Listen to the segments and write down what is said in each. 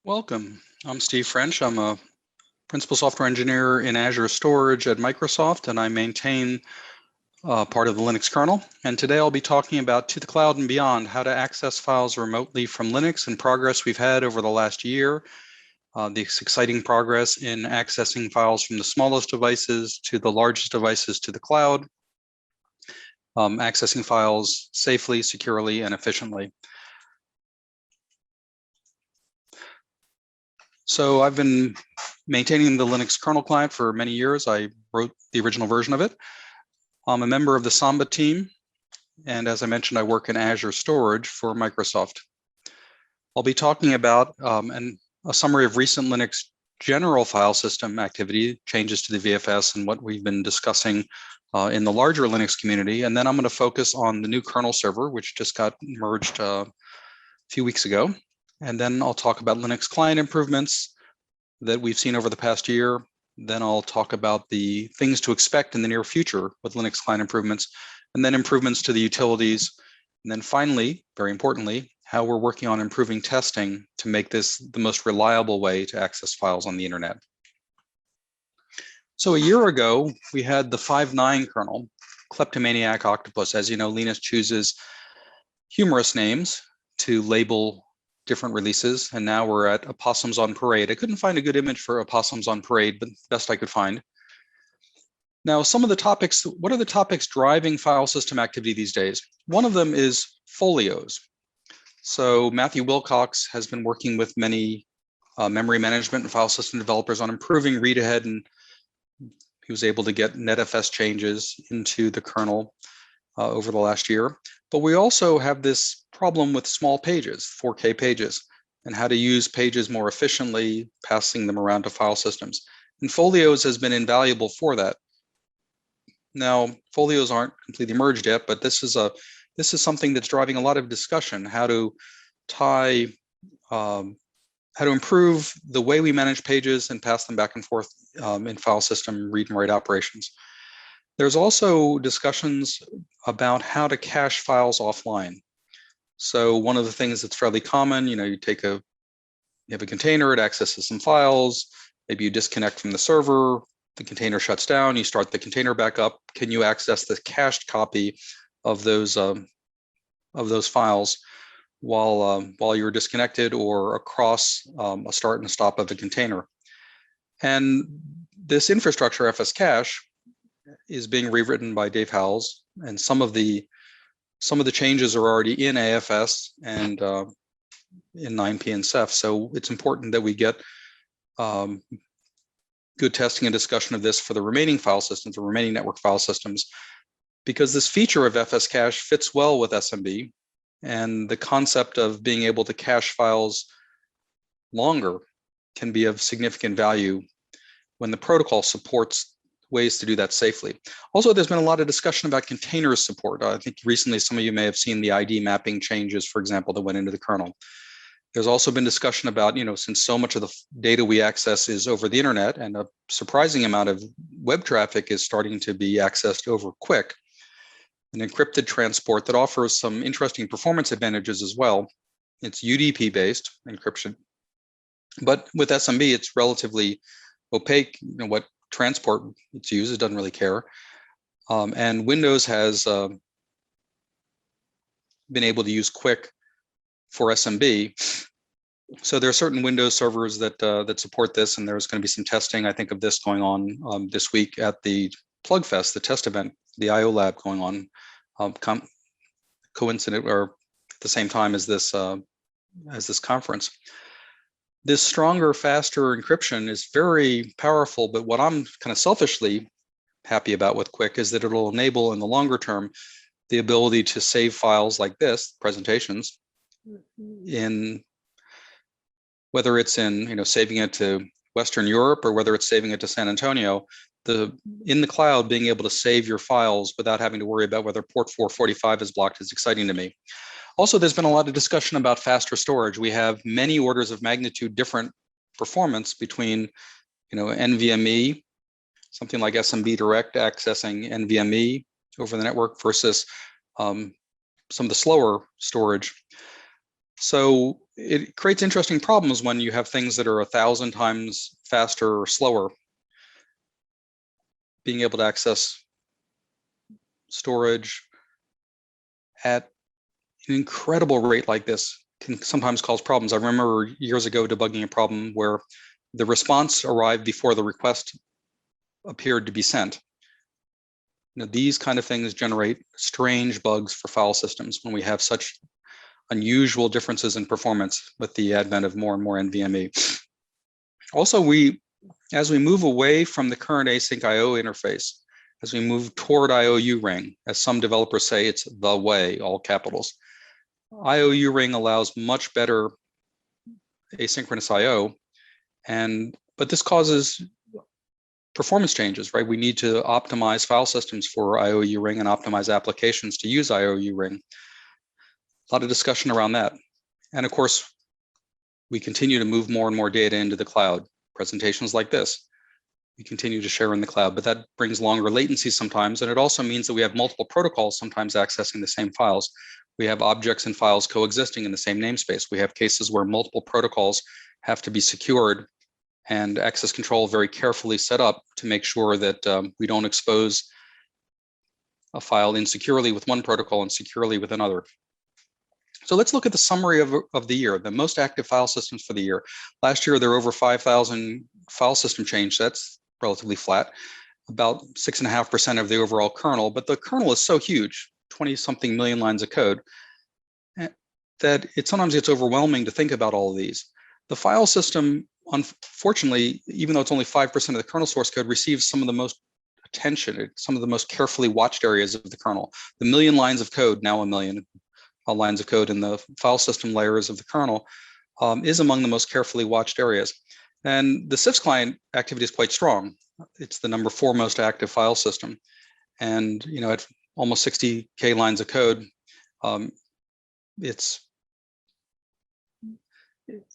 Welcome. I'm Steve French. I'm a principal software engineer in Azure Storage at Microsoft, and I maintain part of the Linux kernel. And today I'll be talking about to the cloud and beyond, how to access files remotely from Linux and progress we've had over the last year. This exciting progress in accessing files from the smallest devices to the largest devices to the cloud, accessing files safely, securely, and efficiently. So I've been maintaining the Linux kernel client for many years. I wrote the original version of it. I'm a member of the Samba team, and as I mentioned, I work in Azure Storage for Microsoft. I'll be talking about a summary of recent Linux general file system activity, changes to the VFS, and what we've been discussing in the larger Linux community. And then I'm going to focus on the new kernel server, which just got merged a few weeks ago. And then I'll talk about Linux client improvements that we've seen over the past year. Then I'll talk about the things to expect in the near future with Linux client improvements, and then improvements to the utilities. And then finally, very importantly, how we're working on improving testing to make this the most reliable way to access files on the internet. So a year ago, we had the 5.9 kernel, Kleptomaniac Octopus. As you know, Linus chooses humorous names to label different releases, and now we're at Opossums on Parade. I couldn't find a good image for Opossums on Parade, but best I could find. Now, some of the topics, what are the topics driving file system activity these days? One of them is folios. So Matthew Wilcox has been working with many memory management and file system developers on improving read ahead, and he was able to get NetFS changes into the kernel over the last year. But we also have this problem with small pages, 4K pages, and how to use pages more efficiently, passing them around to file systems. And folios has been invaluable for that. Now, folios aren't completely merged yet, but this is something that's driving a lot of discussion, how to improve the way we manage pages and pass them back and forth in file system read and write operations. There's also discussions about how to cache files offline. So one of the things that's fairly common, you have a container, it accesses some files, maybe you disconnect from the server, the container shuts down, you start the container back up. Can you access the cached copy of those files while you're disconnected or across a start and stop of the container? And this infrastructure, FS Cache, is being rewritten by Dave Howells, and some of the changes are already in AFS and in 9P and Ceph. So it's important that we get good testing and discussion of this for the remaining file systems, the remaining network file systems, because this feature of FS Cache fits well with SMB, and the concept of being able to cache files longer can be of significant value when the protocol supports ways to do that safely. Also, there's been a lot of discussion about container support. I think recently some of you may have seen the ID mapping changes, for example, that went into the kernel. There's also been discussion about, since so much of the data we access is over the internet, and a surprising amount of web traffic is starting to be accessed over QUIC, an encrypted transport that offers some interesting performance advantages as well. It's UDP-based encryption, but with SMB, it's relatively opaque. What transport it's used, it doesn't really care. And Windows has been able to use QUIC for SMB. So there are certain Windows servers that support this, and there's going to be some testing, I think, of this going on this week at the Plugfest, the test event, the IO lab going on, coincident or at the same time as this conference. This stronger, faster encryption is very powerful, but what I'm kind of selfishly happy about with QUIC is that it'll enable in the longer term the ability to save files like this, presentations, in whether it's in saving it to Western Europe or whether it's saving it to San Antonio. In the cloud, being able to save your files without having to worry about whether port 445 is blocked is exciting to me. Also, there's been a lot of discussion about faster storage. We have many orders of magnitude different performance between, NVMe, something like SMB Direct accessing NVMe over the network versus some of the slower storage. So it creates interesting problems when you have things that are 1,000 times faster or slower. Being able to access storage at an incredible rate like this can sometimes cause problems. I remember years ago debugging a problem where the response arrived before the request appeared to be sent. These kind of things generate strange bugs for file systems when we have such unusual differences in performance with the advent of more and more NVMe. Also, as we move away from the current async IO interface, as we move toward IOU ring, as some developers say, it's the way, all capitals. IOU ring allows much better asynchronous IO, but this causes performance changes, right? We need to optimize file systems for IOU ring and optimize applications to use IOU ring. A lot of discussion around that. And of course, we continue to move more and more data into the cloud. Presentations like this, we continue to share in the cloud, but that brings longer latency sometimes. And it also means that we have multiple protocols sometimes accessing the same files. We have objects and files coexisting in the same namespace. We have cases where multiple protocols have to be secured and access control very carefully set up to make sure that we don't expose a file insecurely with one protocol and securely with another. So let's look at the summary of the year, the most active file systems for the year. Last year, there were over 5,000 file system change sets, relatively flat, about 6.5% of the overall kernel, but the kernel is so huge, 20-something million lines of code, that it sometimes gets overwhelming to think about all of these. The file system, unfortunately, even though it's only 5% of the kernel source code, receives some of the most attention, some of the most carefully watched areas of the kernel. The million lines of code, now a million lines of code in the file system layers of the kernel, is among the most carefully watched areas. And the cifs client activity is quite strong. It's the number 4 most active file system. And at almost 60K lines of code,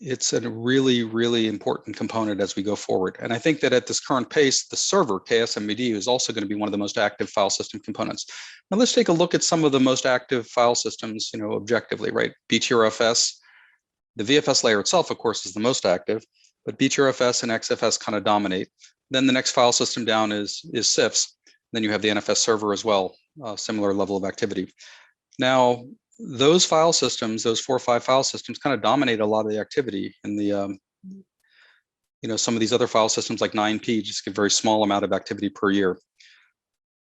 it's a really, really important component as we go forward. And I think that at this current pace, the server, Ksmbd, is also going to be one of the most active file system components. Now let's take a look at some of the most active file systems, objectively, right? BTRFS, the VFS layer itself, of course, is the most active, but BTRFS and XFS kind of dominate. Then the next file system down is cifs. Then you have the NFS server as well, similar level of activity. Now, those file systems, those 4 or 5 file systems, kind of dominate a lot of the activity in the, some of these other file systems like 9P just get a very small amount of activity per year.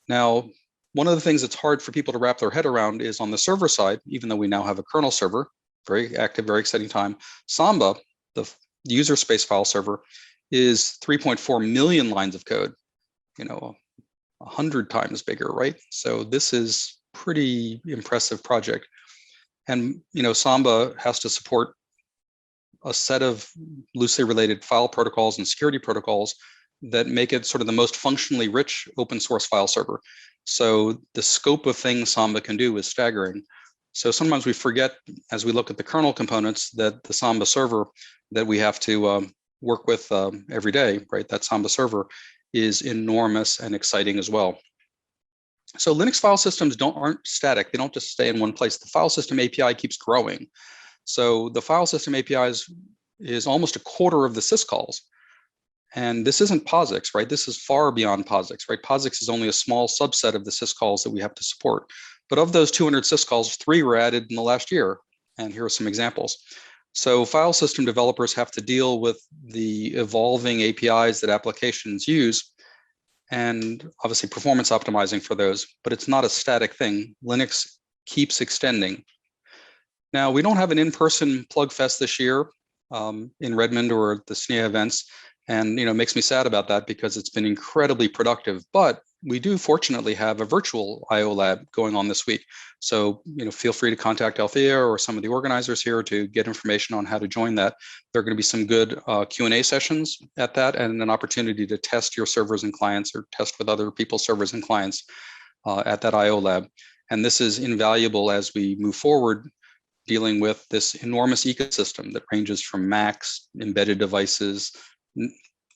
Now, one of the things that's hard for people to wrap their head around is on the server side, even though we now have a kernel server, very active, very exciting time. Samba, the user space file server, is 3.4 million lines of code, 100 times bigger, right? So this is pretty impressive project. And Samba has to support a set of loosely related file protocols and security protocols that make it sort of the most functionally rich open source file server. So the scope of things Samba can do is staggering. So sometimes we forget, as we look at the kernel components, that the Samba server that we have to work with every day, right? That Samba server is enormous and exciting as well. So Linux file systems aren't static. They don't just stay in one place. The file system API keeps growing. So the file system API is almost a quarter of the syscalls. And this isn't POSIX, right? This is far beyond POSIX, right? POSIX is only a small subset of the syscalls that we have to support. But of those 200 syscalls, 3 were added in the last year. And here are some examples. So file system developers have to deal with the evolving APIs that applications use, and obviously performance optimizing for those, but it's not a static thing. Linux keeps extending. Now, we don't have an in-person Plug Fest this year in Redmond or the SNIA events, and it makes me sad about that because it's been incredibly productive, but we do fortunately have a virtual IO lab going on this week. So, feel free to contact Althea or some of the organizers here to get information on how to join that. There are going to be some good Q&A sessions at that and an opportunity to test your servers and clients or test with other people's servers and clients at that IO lab. And this is invaluable as we move forward dealing with this enormous ecosystem that ranges from Macs, embedded devices,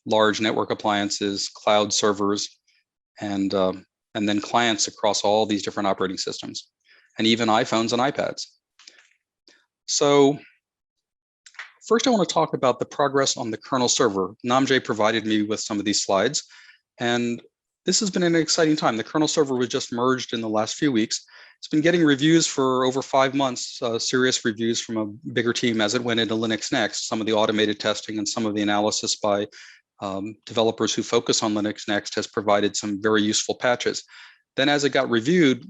large network appliances, cloud servers, and then clients across all these different operating systems, and even iPhones and iPads. So First, I want to talk about the progress on the kernel server. Namjay provided me with some of these slides, and this has been an exciting time. The kernel server was just merged in the last few weeks. It's been getting reviews for over 5 months, serious reviews from a bigger team as it went into Linux Next. Some of the automated testing and some of the analysis by developers who focus on Linux Next has provided some very useful patches. Then as it got reviewed,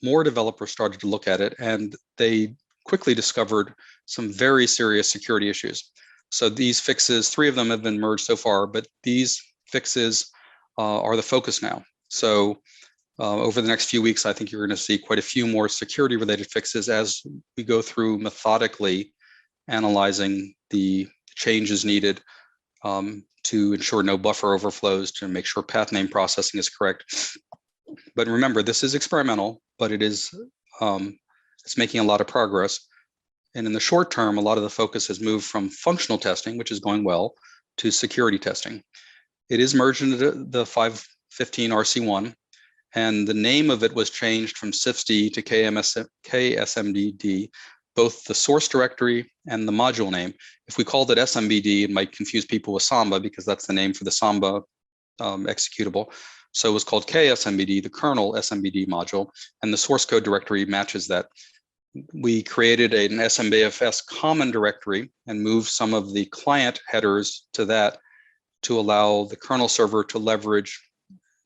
more developers started to look at it, and they quickly discovered some very serious security issues. So these fixes, 3 of them have been merged so far, but these fixes are the focus now. So over the next few weeks, I think you're going to see quite a few more security-related fixes as we go through methodically analyzing the changes needed to ensure no buffer overflows, to make sure path name processing is correct. But remember, this is experimental, but it is it's making a lot of progress. And in the short term, a lot of the focus has moved from functional testing, which is going well, to security testing. It is merged into the 5.15 RC1, and the name of it was changed from cifs.d to Ksmbd, both the source directory and the module name. If we called it SMBD, it might confuse people with Samba because that's the name for the Samba executable. So it was called Ksmbd, the kernel SMBD module, and the source code directory matches that. We created an SMBFS common directory and moved some of the client headers to that to allow the kernel server to leverage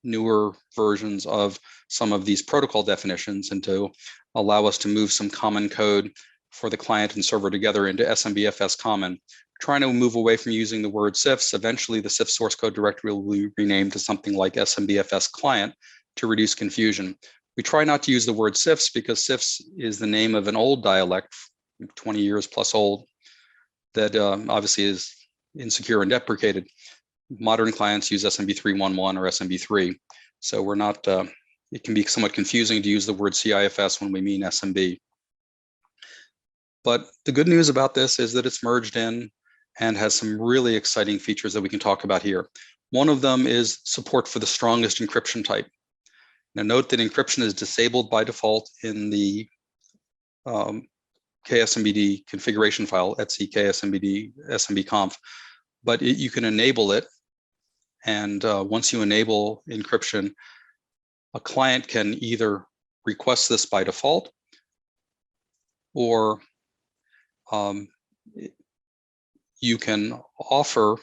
newer versions of some of these protocol definitions and to allow us to move some common code for the client and server together into SMBFS common. Trying to move away from using the word cifs. Eventually, the cifs source code directory will be renamed to something like SMBFS client to reduce confusion. We try not to use the word cifs because cifs is the name of an old dialect, 20 years plus old, that obviously is insecure and deprecated. Modern clients use SMB3.1.1 or SMB3. So we're not, it can be somewhat confusing to use the word CIFS when we mean SMB. But the good news about this is that it's merged in and has some really exciting features that we can talk about here. One of them is support for the strongest encryption type. Now note that encryption is disabled by default in the Ksmbd configuration file, etc Ksmbd smbconf, but you can enable it. And once you enable encryption, a client can either request this by default, or you can offer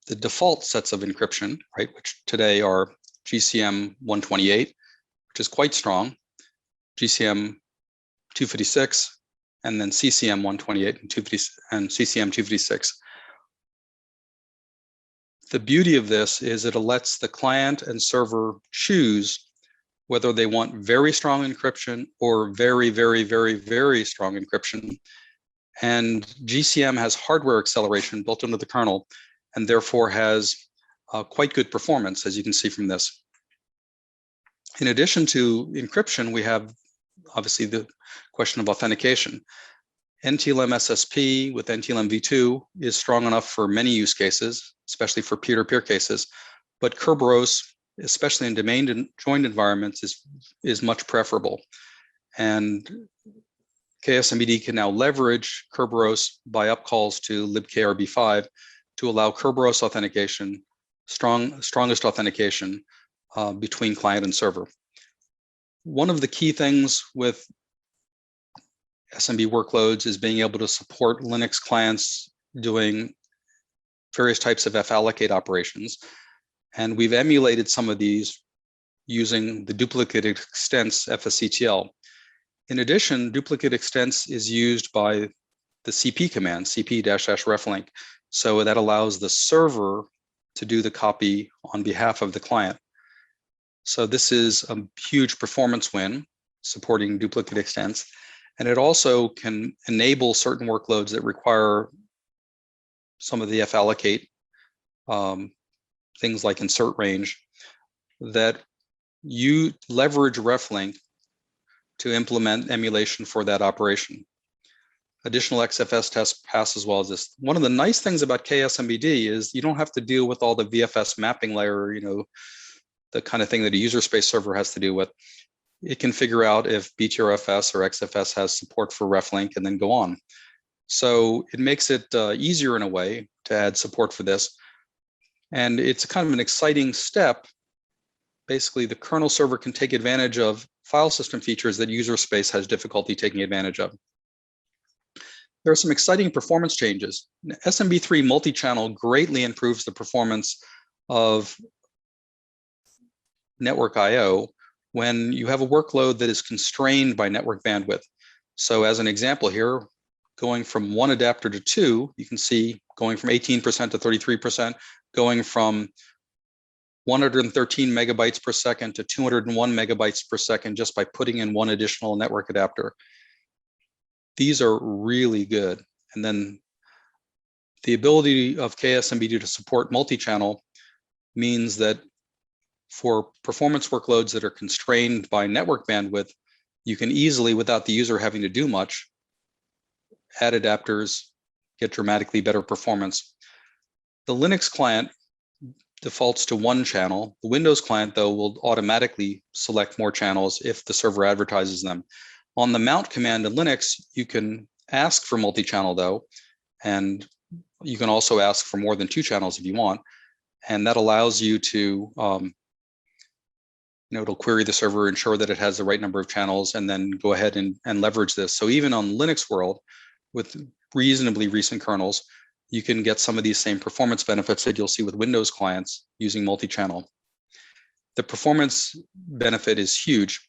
the default sets of encryption, right, which today are GCM 128, which is quite strong, GCM 256, and then CCM 128 and CCM 256. The beauty of this is it lets the client and server choose whether they want very strong encryption or very, very, very, very strong encryption. And GCM has hardware acceleration built into the kernel and therefore has quite good performance, as you can see from this. In addition to encryption, we have obviously the question of authentication. NTLM SSP with NTLM v2 is strong enough for many use cases, especially for peer-to-peer cases, but Kerberos, especially in domain-joined environments, is much preferable. And Ksmbd can now leverage Kerberos by upcalls to libkrb5 to allow Kerberos authentication, strongest authentication between client and server. One of the key things with SMB workloads is being able to support Linux clients doing various types of fallocate operations. And we've emulated some of these using the duplicate extents fsctl. In addition, duplicate extents is used by the CP command, cp-reflink. So that allows the server to do the copy on behalf of the client. So this is a huge performance win, supporting duplicate extents. And it also can enable certain workloads that require some of the fallocate, things like insert range, that you leverage reflink to implement emulation for that operation. Additional XFS tests pass as well as this. One of the nice things about Ksmbd is you don't have to deal with all the VFS mapping layer, the kind of thing that a user space server has to deal with. It can figure out if BTRFS or XFS has support for reflink and then go on. So it makes it easier in a way to add support for this. And it's kind of an exciting step. Basically, the kernel server can take advantage of file system features that user space has difficulty taking advantage of. There are some exciting performance changes. SMB3 multi-channel greatly improves the performance of network I/O when you have a workload that is constrained by network bandwidth. So as an example here, going from 1 adapter to 2, you can see going from 18% to 33%, going from 113 megabytes per second to 201 megabytes per second just by putting in 1 additional network adapter. These are really good. And then the ability of Ksmbd to support multi-channel means that for performance workloads that are constrained by network bandwidth, you can easily, without the user having to do much, add adapters, get dramatically better performance. The Linux client defaults to 1 channel. The Windows client, though, will automatically select more channels if the server advertises them. On the mount command in Linux, you can ask for multi-channel, though, and you can also ask for more than 2 channels if you want. And that allows you to it'll query the server, ensure that it has the right number of channels, and then go ahead and leverage this. So even on Linux world, with reasonably recent kernels, you can get some of these same performance benefits that you'll see with Windows clients using multi-channel. The performance benefit is huge.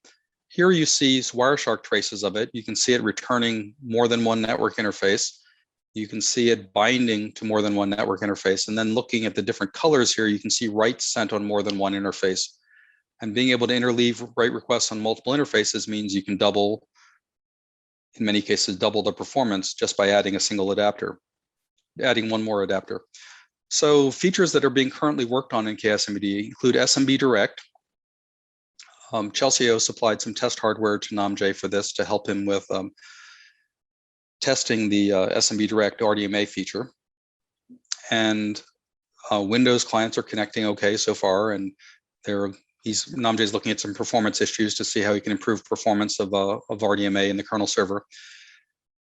Here you see Wireshark traces of it. You can see it returning more than 1 network interface. You can see it binding to more than 1 network interface. And then looking at the different colors here, you can see writes sent on more than 1 interface. And being able to interleave write requests on multiple interfaces means you can double, in many cases, double the performance just by adding a single adapter, adding 1 more adapter. So features that are being currently worked on in Ksmbd include SMB Direct. Chelsea supplied some test hardware to Namjay for this to help him with testing the SMB Direct RDMA feature. And Windows clients are connecting okay so far, and Namjay's looking at some performance issues to see how he can improve performance of RDMA in the kernel server.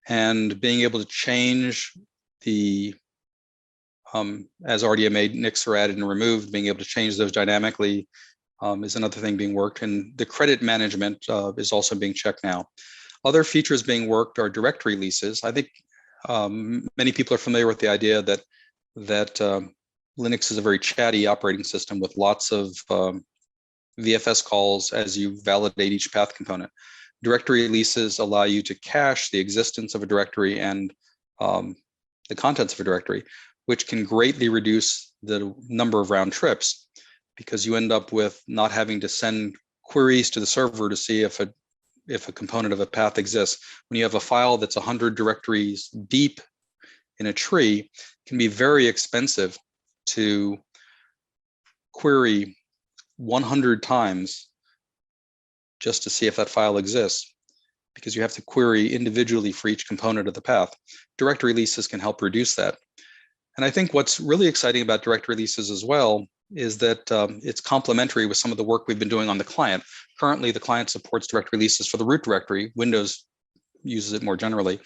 And being able to change the, as RDMA NICs are added and removed, being able to change those dynamically is another thing being worked. And the credit management is also being checked now. Other features being worked are directory leases. I think many people are familiar with the idea that Linux is a very chatty operating system with lots of VFS calls as you validate each path component. Directory leases allow you to cache the existence of a directory and the contents of a directory, which can greatly reduce the number of round trips, because you end up with not having to send queries to the server to see if a component of a path exists. When you have a file that's 100 directories deep in a tree, it can be very expensive to query 100 times just to see if that file exists, because you have to query individually for each component of the path. Directory leases can help reduce that. And I think what's really exciting about directory leases as well is that it's complementary with some of the work we've been doing on the client. Currently, the client supports directory leases for the root directory. Windows uses it more generally.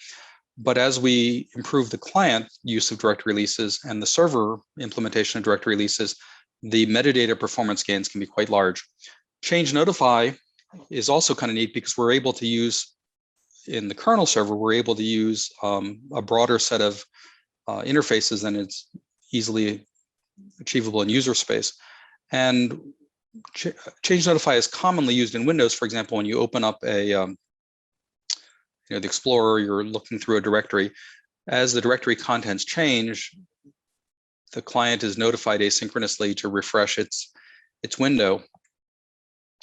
But as we improve the client use of directory leases and the server implementation of directory leases, the metadata performance gains can be quite large. Change notify is also kind of neat because we're able to use, in the kernel server, we're able to use a broader set of interfaces than it's easily achievable in user space. And change notify is commonly used in Windows. For example, when you open up the Explorer, you're looking through a directory. As the directory contents change, the client is notified asynchronously to refresh its window.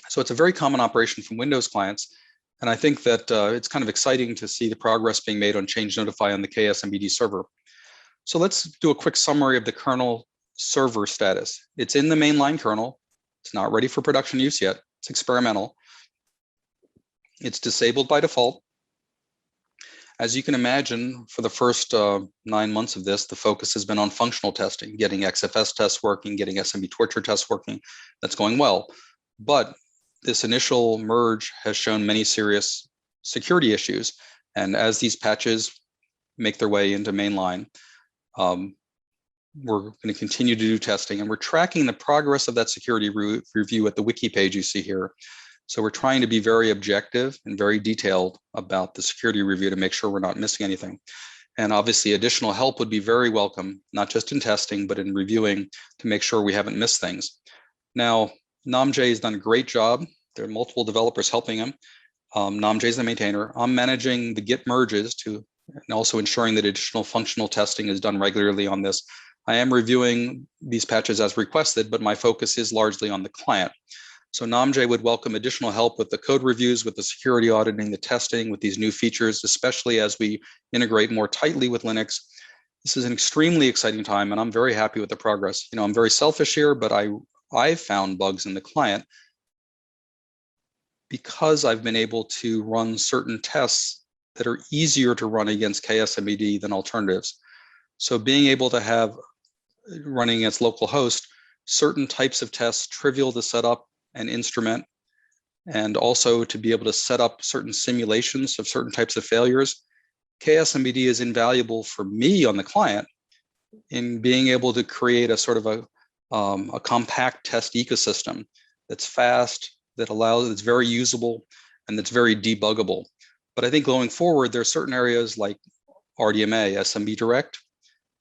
So it's a very common operation from Windows clients. And I think that it's kind of exciting to see the progress being made on change notify on the Ksmbd server. So let's do a quick summary of the kernel server status. It's in the mainline kernel. It's not ready for production use yet. It's experimental. It's disabled by default. As you can imagine, for the first 9 months of this, the focus has been on functional testing, getting XFS tests working, getting SMB torture tests working. That's going well. But this initial merge has shown many serious security issues. And as these patches make their way into mainline. We're going to continue to do testing, and we're tracking the progress of that security review at the wiki page you see here. So we're trying to be very objective and very detailed about the security review to make sure we're not missing anything. And obviously additional help would be very welcome, not just in testing, but in reviewing to make sure we haven't missed things. Now, Namjay has done a great job. There are multiple developers helping him. Namjay is the maintainer. I'm managing the Git merges and also ensuring that additional functional testing is done regularly on this. I am reviewing these patches as requested, but my focus is largely on the client. So Namjay would welcome additional help with the code reviews, with the security auditing, the testing, with these new features, especially as we integrate more tightly with Linux. This is an extremely exciting time, and I'm very happy with the progress. You know, I'm very selfish here, but I found bugs in the client because I've been able to run certain tests that are easier to run against Ksmbd than alternatives. So being able to have running against localhost, certain types of tests, trivial to set up and instrument, and also to be able to set up certain simulations of certain types of failures. Ksmbd is invaluable for me on the client in being able to create a sort of a compact test ecosystem that's fast, that's very usable, and that's very debuggable. But I think going forward, there are certain areas like RDMA, SMB direct,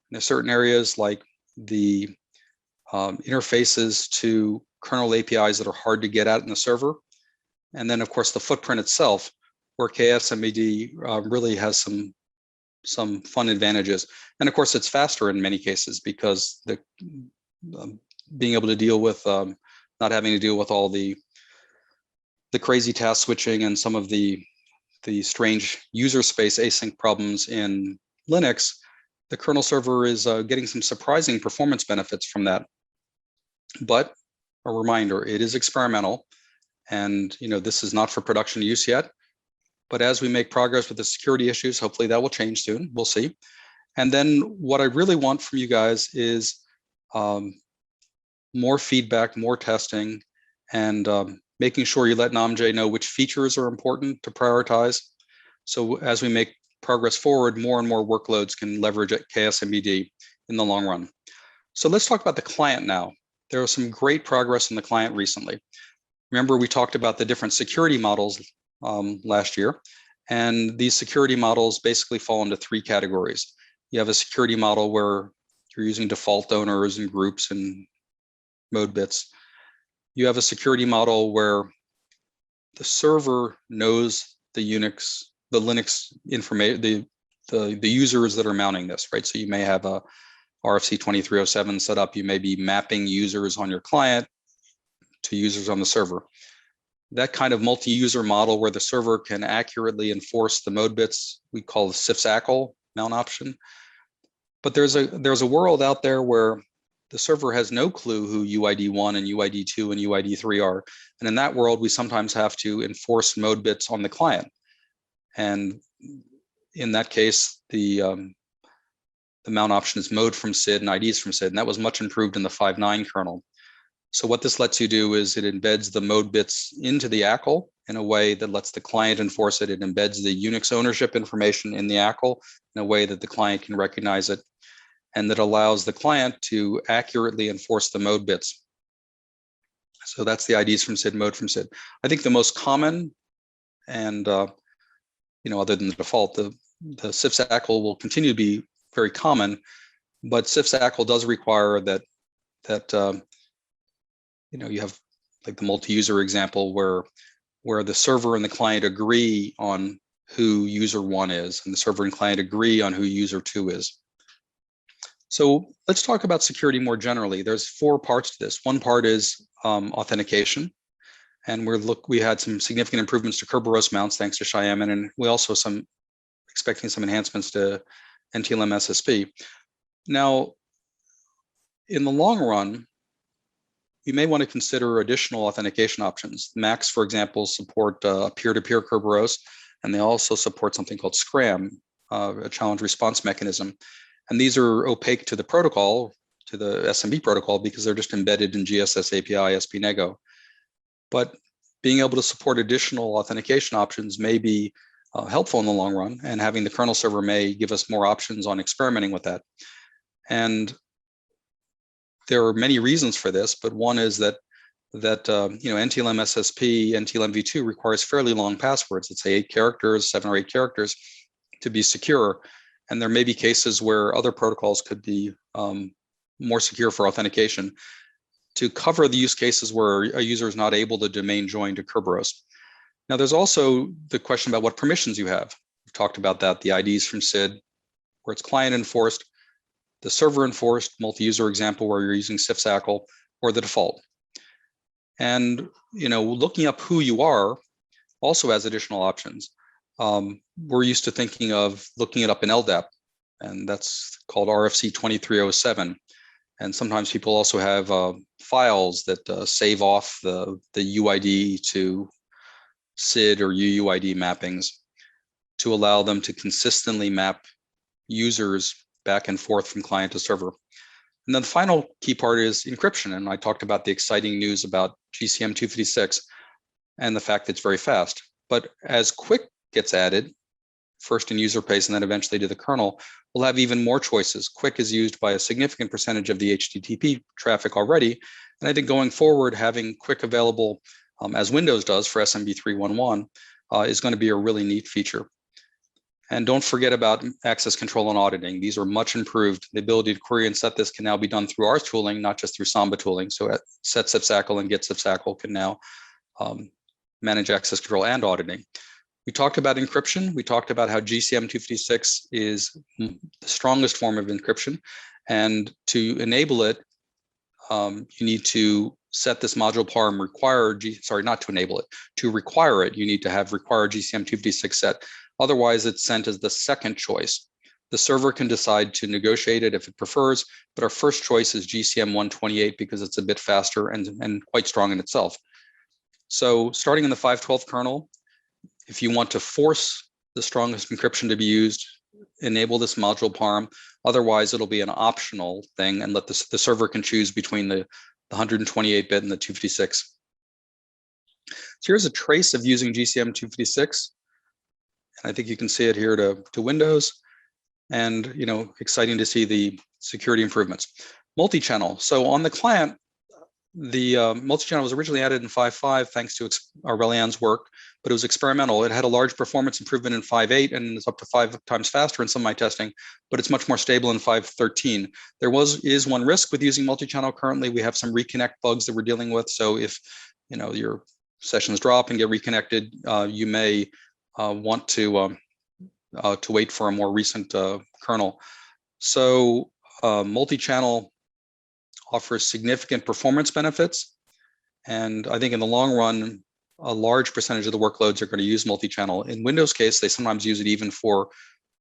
and there's certain areas like the interfaces to kernel APIs that are hard to get at in the server. And then of course the footprint itself, where Ksmbd really has some fun advantages. And of course it's faster in many cases because the being able to deal with, not having to deal with all the crazy task switching and some of the strange user space async problems in Linux, the kernel server is getting some surprising performance benefits from that. But a reminder, it is experimental, and this is not for production use yet. But as we make progress with the security issues, hopefully that will change soon. We'll see. And then what I really want from you guys is more feedback, more testing, and making sure you let Namjay know which features are important to prioritize. So as we make progress forward, more and more workloads can leverage at Ksmbd in the long run. So let's talk about the client now. There was some great progress in the client recently. Remember, we talked about the different security models last year, and these security models basically fall into three categories. You have a security model where you're using default owners and groups and mode bits. You have a security model where the server knows the Linux information, the users that are mounting this, right? So you may have a RFC 2307 set up. You may be mapping users on your client to users on the server. That kind of multi-user model where the server can accurately enforce the mode bits, we call the cifs.ko mount option. But there's a world out there where the server has no clue who UID1 and UID2 and UID3 are. And in that world, we sometimes have to enforce mode bits on the client. And in that case, the mount option is mode from SID and IDs from SID, and that was much improved in the 5.9 kernel. So what this lets you do is it embeds the mode bits into the ACL in a way that lets the client enforce it. It embeds the Unix ownership information in the ACL in a way that the client can recognize it, and that allows the client to accurately enforce the mode bits. So that's the IDs from SID, mode from SID. I think the most common, and other than the default, the cifs.ko will continue to be very common, but cifs.ko does require that you have like the multi-user example where the server and the client agree on who user 1 is, and the server and client agree on who user 2 is. So let's talk about security more generally. There's 4 parts to this. One part is authentication, and we had some significant improvements to Kerberos mounts thanks to Shyam, and we also expecting some enhancements to NTLM SSP. Now, in the long run, you may want to consider additional authentication options. Macs, for example, support peer-to-peer Kerberos, and they also support something called SCRAM, a challenge response mechanism. And these are opaque to the protocol, to the SMB protocol, because they're just embedded in GSS API, SPNego. But being able to support additional authentication options may be helpful in the long run, and having the kernel server may give us more options on experimenting with that. And there are many reasons for this, but one is that NTLM SSP, NTLM v2 requires fairly long passwords. Let's say 8 characters, 7 or 8 characters to be secure. And there may be cases where other protocols could be more secure for authentication to cover the use cases where a user is not able to domain join to Kerberos. Now, there's also the question about what permissions you have. We've talked about that, the IDs from SID, where it's client enforced, the server enforced, multi-user example where you're using cifs.ko, or the default. And looking up who you are also has additional options. We're used to thinking of looking it up in LDAP, and that's called RFC 2307. And sometimes people also have files that save off the UID to SID or UUID mappings to allow them to consistently map users back and forth from client to server. And then the final key part is encryption. And I talked about the exciting news about GCM256 and the fact that it's very fast. But as QUIC gets added, first in user space and then eventually to the kernel, we'll have even more choices. QUIC is used by a significant percentage of the HTTP traffic already. And I think going forward, having QUIC available as Windows does for SMB3.1.1 is going to be a really neat feature. And don't forget about access control and auditing. These are much improved. The ability to query and set this can now be done through our tooling, not just through Samba tooling. So set cifs.ko and get cifs.ko can now manage access control and auditing. We talked about encryption. We talked about how GCM256 is the strongest form of encryption. And to enable it, you need to set this module parm not to enable it. To require it, you need to have require GCM256 set. Otherwise, it's sent as the second choice. The server can decide to negotiate it if it prefers, but our first choice is GCM128 because it's a bit faster and quite strong in itself. So starting in the 5.12 kernel, if you want to force the strongest encryption to be used, enable this module parm. Otherwise, it'll be an optional thing and let the server can choose between the 128-bit and the 256. So here's a trace of using GCM256. And I think you can see it here to Windows, and exciting to see the security improvements. Multi-channel. So on the client, the multi-channel was originally added in 5.5 thanks to Aurelian's work, but it was experimental. It had a large performance improvement in 5.8 and it's up to 5 times faster in some of my testing, but it's much more stable in 5.13. There is one risk with using multi-channel currently. We have some reconnect bugs that we're dealing with. So if your sessions drop and get reconnected, you may want to wait for a more recent kernel. So multi-channel offers significant performance benefits. And I think in the long run, a large percentage of the workloads are going to use multi-channel. In Windows case, they sometimes use it even for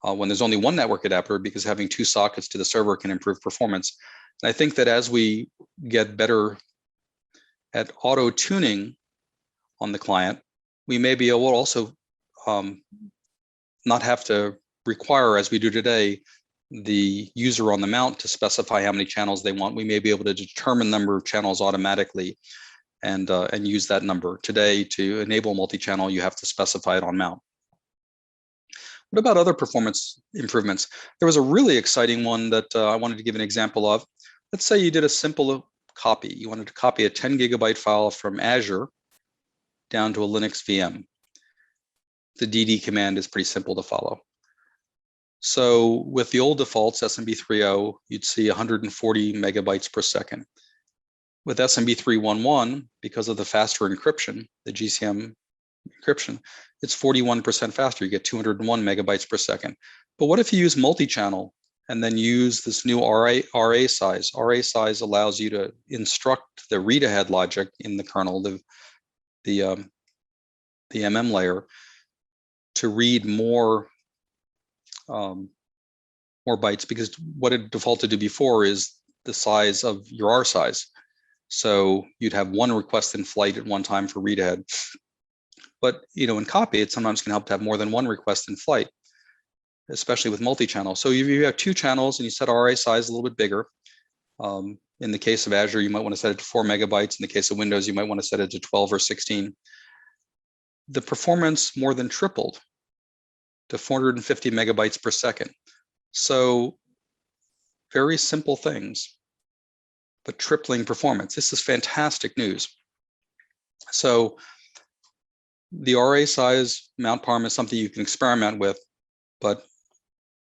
when there's only one network adapter, because having 2 sockets to the server can improve performance. And I think that as we get better at auto tuning on the client, we may be able to also not have to require, as we do today, the user on the mount to specify how many channels they want. We may be able to determine the number of channels automatically and use that number. Today, to enable multi-channel, you have to specify it on mount. What about other performance improvements? There was a really exciting one that I wanted to give an example of. Let's say you did a simple copy. You wanted to copy a 10 gigabyte file from Azure down to a Linux VM. The DD command is pretty simple to follow. So with the old defaults, SMB3.0, you'd see 140 megabytes per second. With SMB3.1.1, because of the faster encryption, the GCM encryption, it's 41% faster. You get 201 megabytes per second. But what if you use multi-channel and then use this new RA size? RA size allows you to instruct the read-ahead logic in the kernel, the MM layer, to read more bytes, because what it defaulted to before is the size of your R size. So you'd have 1 request in flight at one time for read ahead. But in copy, it sometimes can help to have more than 1 request in flight, especially with multi-channel. So if you have 2 channels and you set RA size a little bit bigger, in the case of Azure, you might want to set it to 4 megabytes. In the case of Windows, you might want to set it to 12 or 16. The performance more than tripled to 450 megabytes per second. So very simple things, but tripling performance. This is fantastic news. So the RA size mount parm is something you can experiment with, but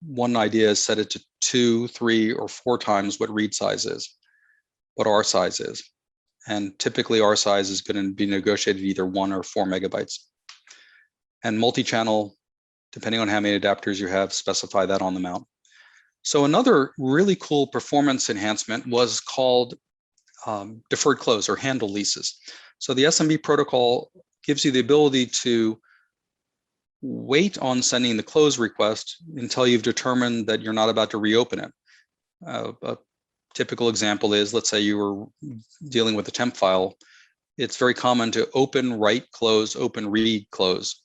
one idea is set it to 2, 3, or 4 times what read size is, what R size is. And typically R size is going to be negotiated either 1 or 4 megabytes. And multi-channel, depending on how many adapters you have, specify that on the mount. So another really cool performance enhancement was called deferred close or handle leases. So the SMB protocol gives you the ability to wait on sending the close request until you've determined that you're not about to reopen it. A typical example is, let's say you were dealing with a temp file. It's very common to open, write, close, open, read, close.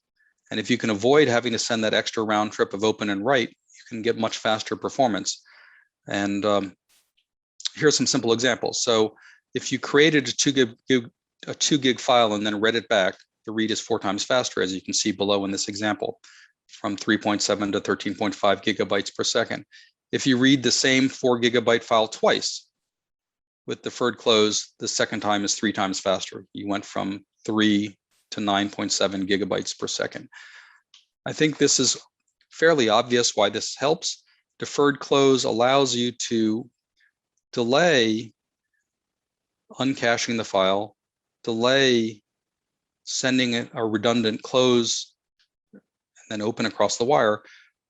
And if you can avoid having to send that extra round trip of open and write, you can get much faster performance. And here's some simple examples. So if you created a 2 gig file and then read it back, the read is 4 times faster, as you can see below in this example, from 3.7 to 13.5 gigabytes per second. If you read the same 4 gigabyte file twice with deferred close, the second time is 3 times faster. You went from 3 to 9.7 gigabytes per second. I think this is fairly obvious why this helps. Deferred close allows you to delay uncaching the file, delay sending it a redundant close, and then open across the wire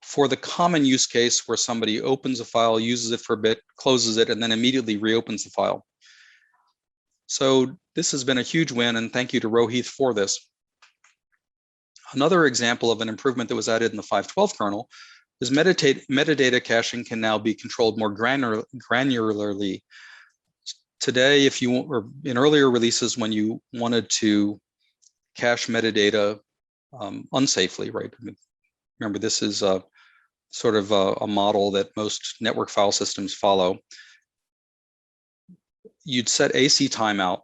for the common use case where somebody opens a file, uses it for a bit, closes it, and then immediately reopens the file. So this has been a huge win, and thank you to Rohith for this. Another example of an improvement that was added in the 5.12 kernel is metadata caching can now be controlled more granularly. Today, if you, or in earlier releases, when you wanted to cache metadata unsafely, right? Remember, this is sort of a model that most network file systems follow. You'd set AC timeout.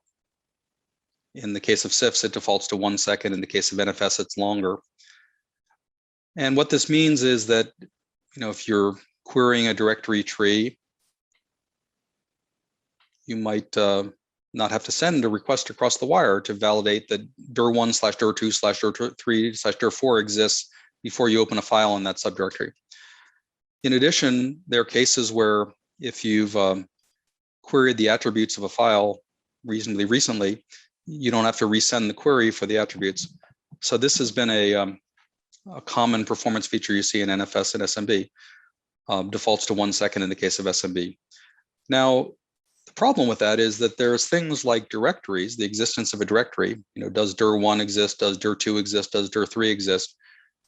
In the case of cifs, it defaults to 1 second. In the case of NFS, it's longer. And what this means is that, if you're querying a directory tree, you might not have to send a request across the wire to validate that dir1/dir2/dir3/dir4 exists before you open a file in that subdirectory. In addition, there are cases where if you've queried the attributes of a file reasonably recently, you don't have to resend the query for the attributes. So this has been a common performance feature you see in NFS and SMB. Defaults to 1 second in the case of SMB. Now, the problem with that is that there's things like directories, the existence of a directory, does dir1 exist, does dir2 exist, does dir3 exist,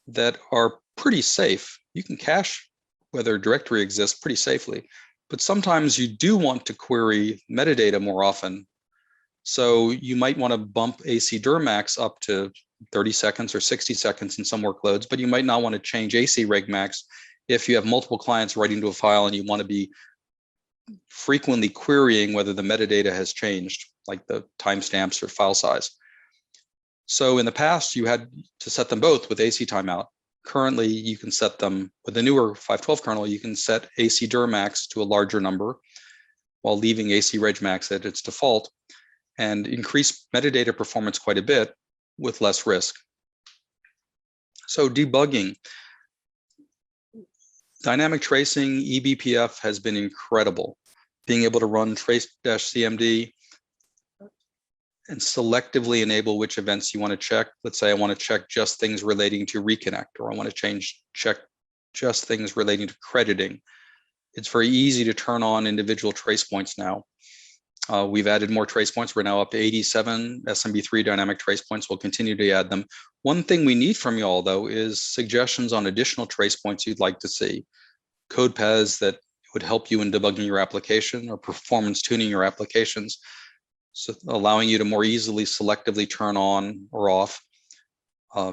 that are pretty safe. You can cache whether a directory exists pretty safely, but sometimes you do want to query metadata more often. So you might want to bump AC dirmax up to 30 seconds or 60 seconds in some workloads, but you might not want to change AC regmax if you have multiple clients writing to a file and you want to be frequently querying whether the metadata has changed, like the timestamps or file size. So in the past, you had to set them both with AC timeout. Currently, you can set them with the newer 5.12 kernel. You can set AC dirmax to a larger number while leaving AC regmax at its default and increase metadata performance quite a bit with less risk. So debugging. Dynamic tracing, eBPF has been incredible. Being able to run trace-cmd and selectively enable which events you want to check. Let's say I want to check just things relating to reconnect, or I want to check just things relating to crediting. It's very easy to turn on individual trace points now. We've added more trace points. We're now up to 87 SMB3 dynamic trace points. We'll continue to add them. One thing we need from you all, though, is suggestions on additional trace points you'd like to see. Code paths that would help you in debugging your application or performance tuning your applications, so allowing you to more easily selectively turn on or off.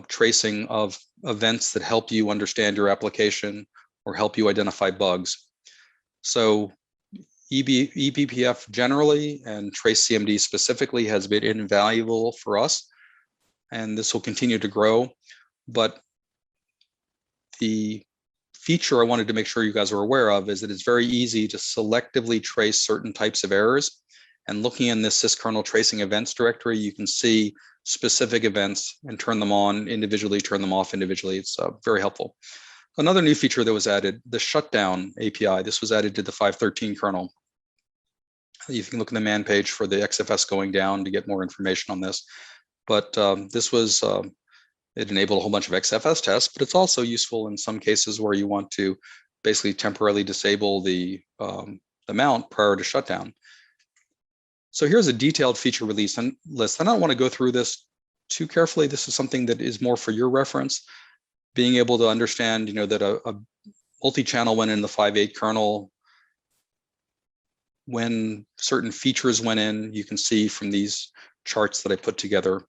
Tracing of events that help you understand your application or help you identify bugs. So eBPF generally and trace-cmd specifically has been invaluable for us, and this will continue to grow. But the feature I wanted to make sure you guys are aware of is that it's very easy to selectively trace certain types of errors. And looking in this syskernel tracing events directory, you can see specific events and turn them on individually, turn them off individually. It's very helpful. Another new feature that was added, the shutdown API. This was added to the 5.13 kernel. You can look at the man page for the XFS going down to get more information on this. But this was, it enabled a whole bunch of XFS tests, but it's also useful in some cases where you want to basically temporarily disable the mount prior to shutdown. So here's a detailed feature release list. I don't want to go through this too carefully. This is something that is more for your reference. Being able to understand, that a multi-channel went in the 5.8 kernel, when certain features went in, you can see from these charts that I put together,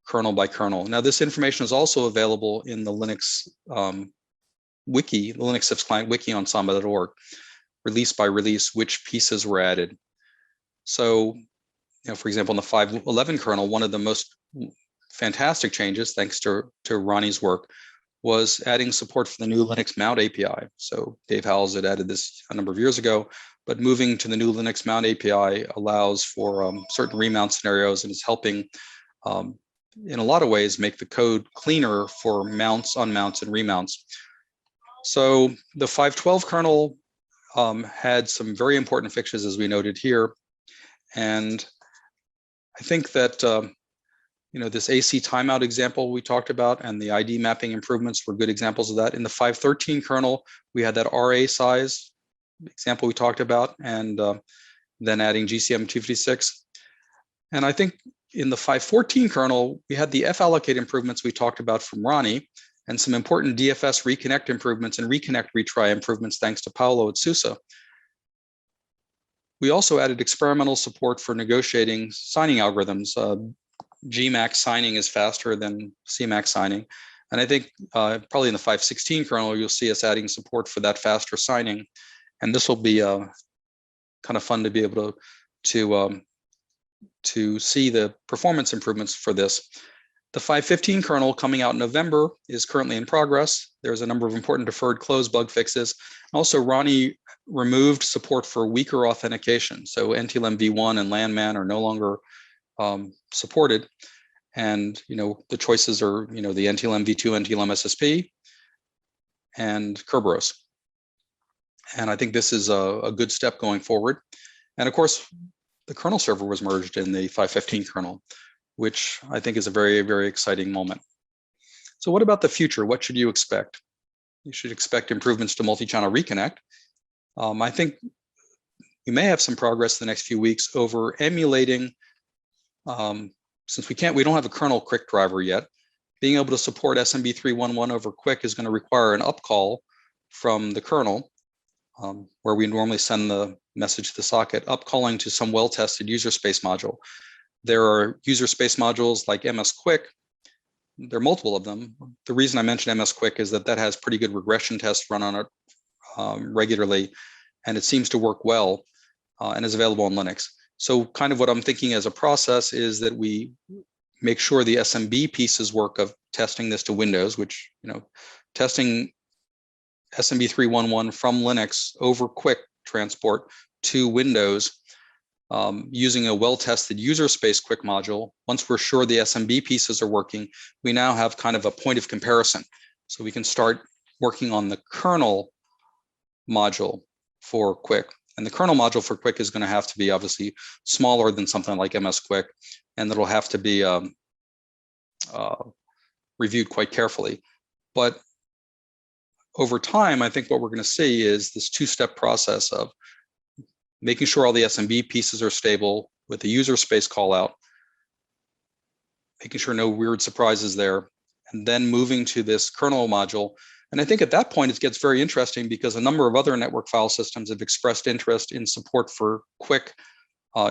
kernel by kernel. Now, this information is also available in the Linux wiki, the Linux cifs client wiki on Samba.org, release by release, which pieces were added. So, for example, in the 5.11 kernel, one of the most fantastic changes, thanks to Ronnie's work, was adding support for the new Linux mount API. So Dave Howells had added this a number of years ago, but moving to the new Linux mount API allows for certain remount scenarios, and is helping in a lot of ways make the code cleaner for mounts, unmounts, and remounts. So the 5.12 kernel had some very important fixes, as we noted here. And I think that this AC timeout example we talked about and the ID mapping improvements were good examples of that. In the 5.13 kernel, we had that RA size example we talked about, and then adding GCM 256. And I think in the 5.14 kernel, we had the fallocate improvements we talked about from Ronnie, and some important DFS reconnect improvements and reconnect retry improvements thanks to Paolo at SUSE. We also added experimental support for negotiating signing algorithms. Gmax signing is faster than CMAX signing. And I think probably in the 5.16 kernel, you'll see us adding support for that faster signing. And this will be kind of fun to be able to see the performance improvements for this. The 5.15 kernel coming out in November is currently in progress. There's a number of important deferred close bug fixes. Also, Ronnie removed support for weaker authentication. So NTLM v1 and Landman are no longer supported. And, the choices are, the NTLM v2, NTLM SSP, and Kerberos. And I think this is a good step going forward. And of course, the kernel server was merged in the 5.15 kernel, which I think is a very, very exciting moment. So what about the future? What should you expect? You should expect improvements to multi-channel reconnect. I think we may have some progress in the next few weeks over emulating, since we don't have a kernel QUIC driver yet, being able to support SMB3.1.1 over QUIC is going to require an upcall from the kernel, where we normally send the message to the socket, upcalling to some well-tested user space module. There are user space modules like MSQuick. There are multiple of them. The reason I mention MSQuick is that has pretty good regression tests run on it regularly, and it seems to work well and is available on Linux. So kind of what I'm thinking as a process is that we make sure the SMB pieces work of testing this to Windows, which, testing SMB3.1.1 from Linux over QUIC transport to Windows using a well-tested user space QUIC module. Once we're sure the SMB pieces are working, we now have kind of a point of comparison. So we can start working on the kernel module for QUIC. And the kernel module for QUIC is going to have to be obviously smaller than something like MSQuick, and it'll have to be reviewed quite carefully. But over time, I think what we're going to see is this two-step process of making sure all the SMB pieces are stable with the user space call out, making sure no weird surprises there, and then moving to this kernel module. And I think at that point, it gets very interesting because a number of other network file systems have expressed interest in support for QUIC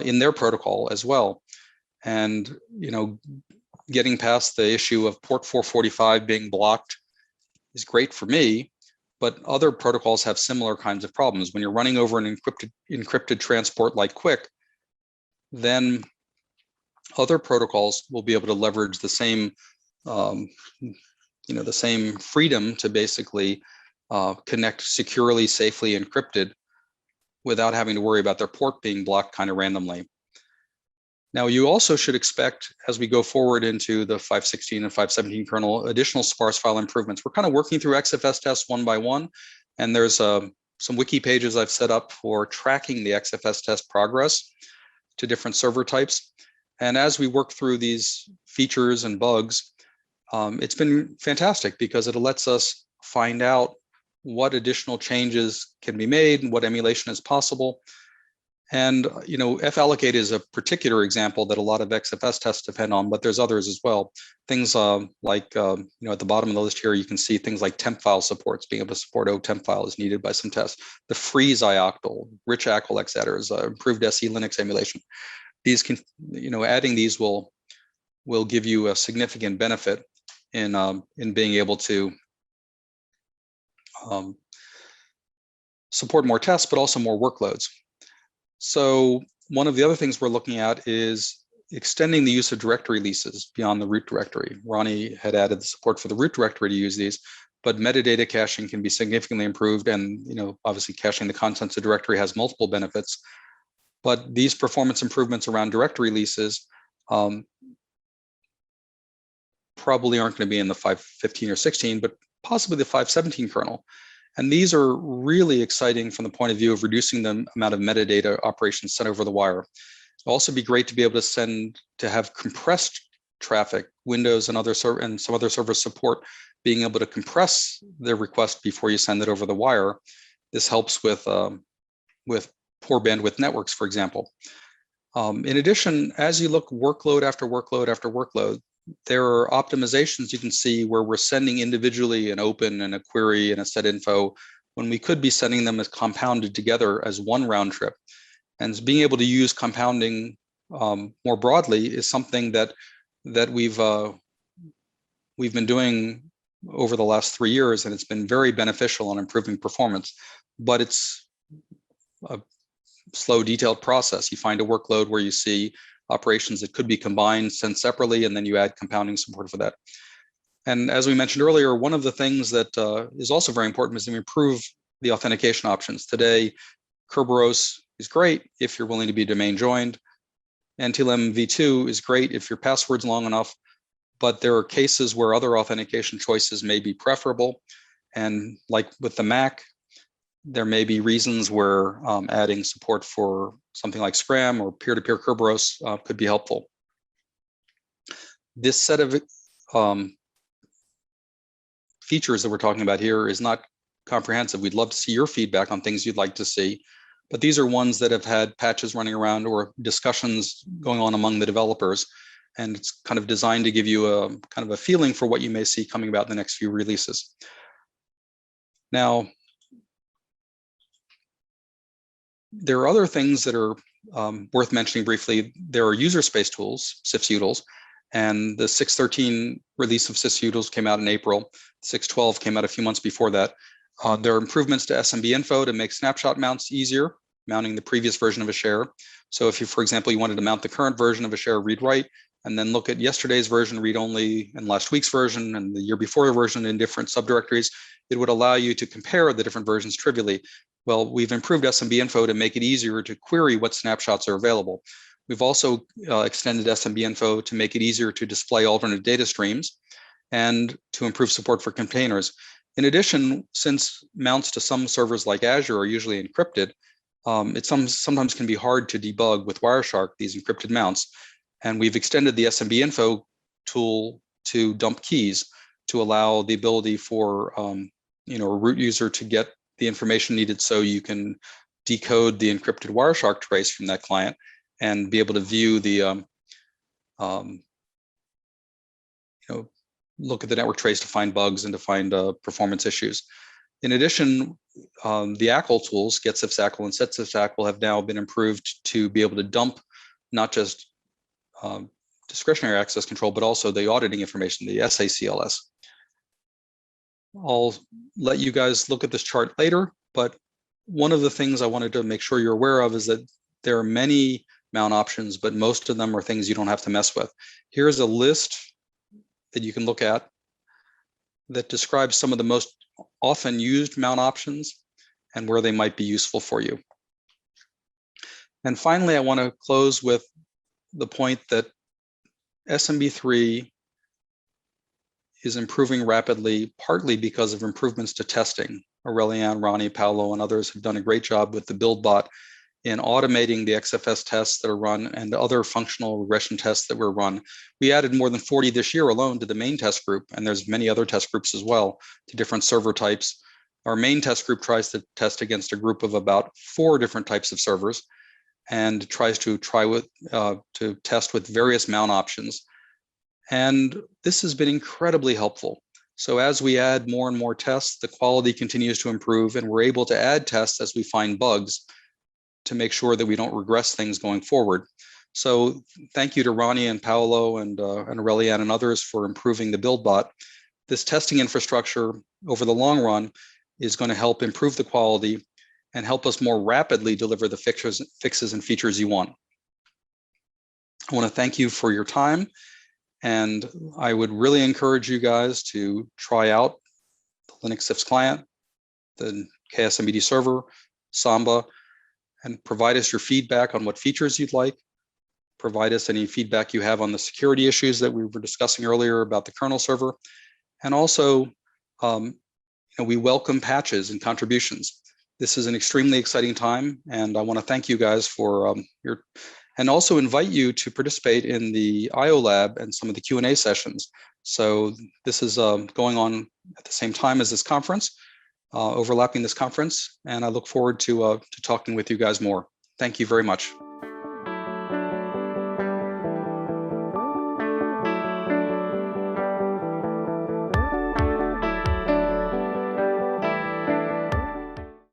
in their protocol as well. And, getting past the issue of port 445 being blocked is great for me, but other protocols have similar kinds of problems. When you're running over an encrypted transport like QUIC, then other protocols will be able to leverage the same the same freedom to basically connect securely, safely encrypted without having to worry about their port being blocked kind of randomly. Now, you also should expect, as we go forward into the 5.16 and 5.17 kernel, additional sparse file improvements. We're kind of working through XFS tests one by one, and there's some wiki pages I've set up for tracking the XFS test progress to different server types. And as we work through these features and bugs, it's been fantastic because it lets us find out what additional changes can be made and what emulation is possible. And fallocate is a particular example that a lot of XFS tests depend on, but there's others as well. Things like at the bottom of the list here, you can see things like temp file supports. Being able to support temp file is needed by some tests. The freeze ioctl, rich ACL headers, improved SE Linux emulation. These can, adding these will give you a significant benefit in being able to support more tests, but also more workloads. So one of the other things we're looking at is extending the use of directory leases beyond the root directory. Ronnie had added the support for the root directory to use these, but metadata caching can be significantly improved. And obviously caching the contents of directory has multiple benefits. But these performance improvements around directory leases probably aren't going to be in the 5.15 or 16, but possibly the 5.17 kernel. And these are really exciting from the point of view of reducing the amount of metadata operations sent over the wire. It'll also be great to be able to have compressed traffic, Windows and some other server support, being able to compress their request before you send it over the wire. This helps with poor bandwidth networks, for example. In addition, as you look workload after workload after workload, there are optimizations you can see where we're sending individually an open and a query and a set info when we could be sending them as compounded together as one round trip. And being able to use compounding more broadly is something that we've been doing over the last 3 years, and it's been very beneficial in improving performance. But it's a slow, detailed process. You find a workload where you see operations that could be combined, sent separately, and then you add compounding support for that. And as we mentioned earlier, one of the things that is also very important is to improve the authentication options. Today, Kerberos is great if you're willing to be domain joined. NTLM v2 is great if your password's long enough, but there are cases where other authentication choices may be preferable. And like with the Mac, there may be reasons where adding support for something like Scram or peer-to-peer Kerberos could be helpful. This set of features that we're talking about here is not comprehensive. We'd love to see your feedback on things you'd like to see, but these are ones that have had patches running around or discussions going on among the developers, and it's kind of designed to give you a kind of a feeling for what you may see coming about in the next few releases. Now, there are other things that are worth mentioning briefly. There are user space tools, cifs.utils, and the 6.13 release of cifs.utils came out in April. 6.12 came out a few months before that. There are improvements to SMB info to make snapshot mounts easier, mounting the previous version of a share. So if you, for example, you wanted to mount the current version of a share read-write, and then look at yesterday's version read-only and last week's version and the year before version in different subdirectories, it would allow you to compare the different versions trivially. Well, we've improved SMB info to make it easier to query what snapshots are available. We've also extended SMB info to make it easier to display alternate data streams and to improve support for containers. In addition, since mounts to some servers like Azure are usually encrypted, it sometimes can be hard to debug with Wireshark, these encrypted mounts. And we've extended the SMB info tool to dump keys to allow the ability for a root user to get the information needed so you can decode the encrypted Wireshark trace from that client and be able to view the, look at the network trace to find bugs and to find performance issues. In addition, the ACL tools, getcifs.ko and setcifs.ko, have now been improved to be able to dump not just discretionary access control, but also the auditing information, the SACLS. I'll let you guys look at this chart later, but one of the things I wanted to make sure you're aware of is that there are many mount options, but most of them are things you don't have to mess with. Here's a list that you can look at that describes some of the most often used mount options and where they might be useful for you. And finally, I want to close with the point that SMB3 is improving rapidly, partly because of improvements to testing. Aurelian, Ronnie, Paolo, and others have done a great job with the build bot in automating the XFS tests that are run and other functional regression tests that were run. We added more than 40 this year alone to the main test group, and there's many other test groups as well to different server types. Our main test group tries to test against a group of about 4 different types of servers and tries to test with various mount options. And this has been incredibly helpful. So as we add more and more tests, the quality continues to improve, and we're able to add tests as we find bugs to make sure that we don't regress things going forward. So thank you to Ronnie and Paolo and Aurelian and others for improving the build bot. This testing infrastructure over the long run is going to help improve the quality and help us more rapidly deliver the fixes and features you want. I want to thank you for your time. And I would really encourage you guys to try out the Linux cifs client, the Ksmbd server, Samba, and provide us your feedback on what features you'd like. Provide us any feedback you have on the security issues that we were discussing earlier about the kernel server. And also, we welcome patches and contributions. This is an extremely exciting time, and I want to thank you guys for and also invite you to participate in the IO Lab and some of the Q&A sessions. So this is going on at the same time as this conference, overlapping this conference, and I look forward to talking with you guys more. Thank you very much.